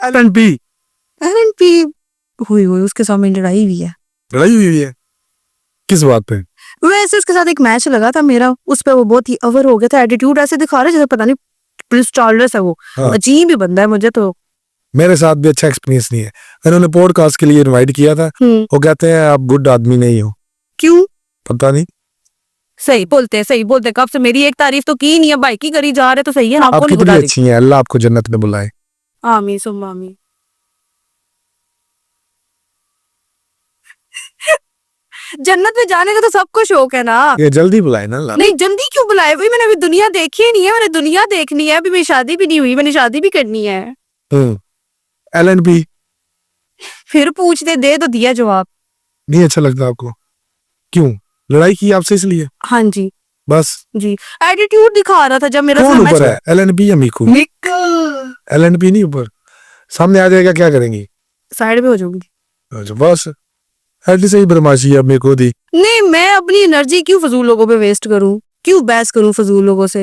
LNP LNP हुई उसके साथ मेरी लड़ाई हुई है। लड़ाई हुई है किस बात पे? वैसे उसके साथ एक मैच लगा था मेरा, उस पे वो बहुत ही अवर हो गया था, एटीट्यूड ऐसे दिखा रहा है जैसे पता नहीं प्रिंस चार्ल्स है वो। हाँ। अजीब ही बंदा है मुझे तो। मेरे साथ भी अच्छा एक्सपीरियंस नहीं है। इन्होंने पॉडकास्ट के लिए इनवाइट किया था, वो कहते हैं आप गुड आदमी नहीं हो। क्यों? पता नहीं। सही बोलते कब से मेरी एक तारीफ तो की नहीं है, भाई की करी जा रहे तो सही है। आप कितनी अच्छी हैं, अल्लाह आपको जन्नत में बुलाए। आमीन सुम्मा आमीन। जन्नत में जाने का तो सबको शौक है ना। ये जल्दी बुलाए ना अल्लाह। नहीं जल्दी क्यों बुलाए भाई, मैंने अभी दुनिया देखी ही नहीं है, मैंने दुनिया देखनी है, अभी मेरी शादी भी नहीं हुई, मैंने शादी भी करनी है। LNP फिर पूछते दे तो दिया जवाब। नहीं अच्छा लगता आपको? क्यों लड़ाई की आपसे इसलिए? हाँ जी बस जी, एटीट्यूड दिखा रहा था जब मेरा कौन सामने ऊपर है, LNP या मीकू? LNP नहीं ऊपर, सामने आ जाएगा क्या करेंगी? साइड में हो जाऊंगी। अच्छा बस ऐसी सही बदमाशी है मेरे को दी। नहीं मैं अपनी एनर्जी क्यों फजूल लोगों पे वेस्ट करूं, क्यों बहस करूं फजूल लोगों से।